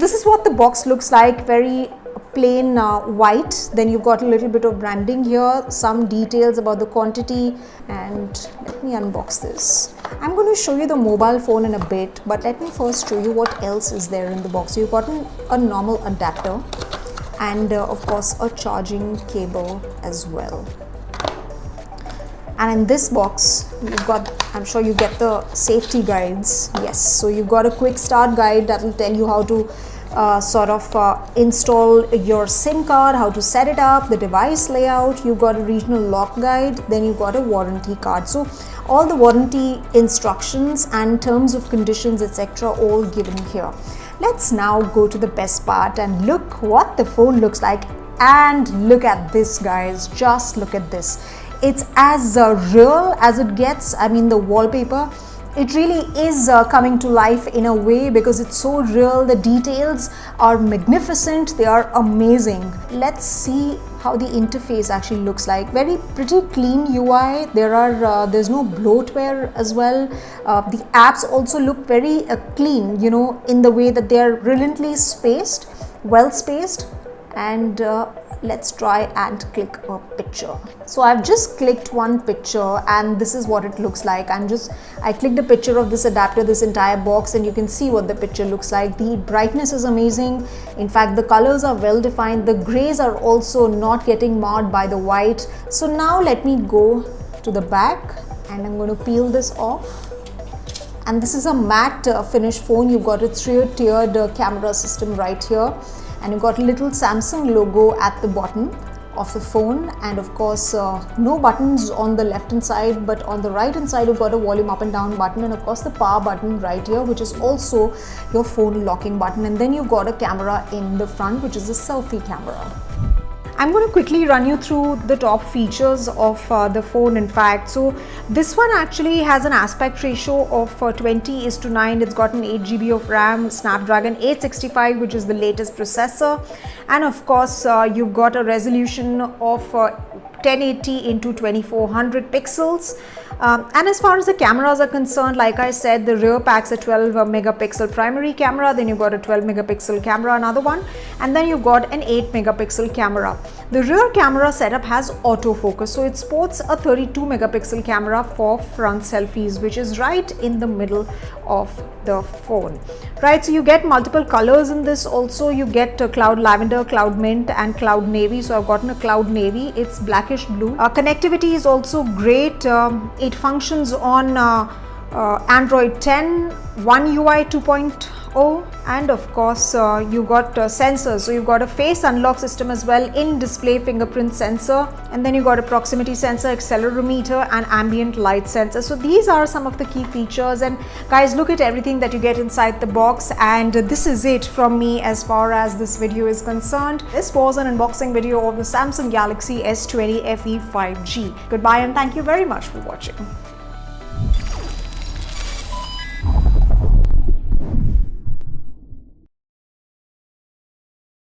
this is what the box looks like, very plain white. Then you've got a little bit of branding here, some details about the quantity, and let me unbox this. I'm going to show you the mobile phone in a bit, but let me first show you what else is there in the box. So you've got a normal adapter and of course a charging cable as well. And in this box you've got, I'm sure you get the safety guides. Yes, so you've got a quick start guide that will tell you how to install your SIM card, how to set it up, the device layout. You've got a regional lock guide, then you've got a warranty card. So all the warranty instructions and terms of conditions, etc., all given here. Let's now go to the best part and look what the phone looks like. And look at this, guys, just look at this. It's as real as it gets. I mean, the wallpaper, it really is coming to life in a way because it's so real. The details are magnificent, they are amazing. Let's see how the interface actually looks like. Pretty clean UI. There's no bloatware as well. The apps also look very clean, you know, in the way that they are brilliantly spaced, well spaced. And let's try and click a picture. So I've just clicked one picture and this is what it looks like. I clicked a picture of this adapter, this entire box, and you can see what the picture looks like. The brightness is amazing. In fact, the colors are well defined. The grays are also not getting marred by the white. So now let me go to the back and I'm going to peel this off. And this is a matte finish phone. You've got a three-tiered camera system right here. And you've got a little Samsung logo at the bottom of the phone, and of course no buttons on the left hand side, but on the right hand side you've got a volume up and down button, and of course the power button right here, which is also your phone locking button. And then you've got a camera in the front, which is a selfie camera. I'm going to quickly run you through the top features of the phone. In fact, so this one actually has an aspect ratio of 20:9. It's got an 8 GB of RAM, Snapdragon 865, which is the latest processor, and of course you've got a resolution of 1080 into 2400 pixels. And as far as the cameras are concerned, like I said, the rear packs a 12 megapixel primary camera, then you've got a 12 megapixel camera, another one, and then you've got an 8 megapixel camera. The rear camera setup has autofocus, so it sports a 32 megapixel camera for front selfies, which is right in the middle of the phone. Right, so you get multiple colors in this. Also you get cloud lavender, cloud mint, and cloud navy. So I've gotten a cloud navy. It's blackish blue. Connectivity is also great. It functions on Android 10, One UI 2.0, and of course you got sensors. So you've got a face unlock system as well, in-display fingerprint sensor, and then you got a proximity sensor, accelerometer, and ambient light sensor. So these are some of the key features, and guys, look at everything that you get inside the box. And this is it from me as far as this video is concerned. This was an unboxing video of the Samsung Galaxy S20 FE 5G. Goodbye and thank you very much for watching.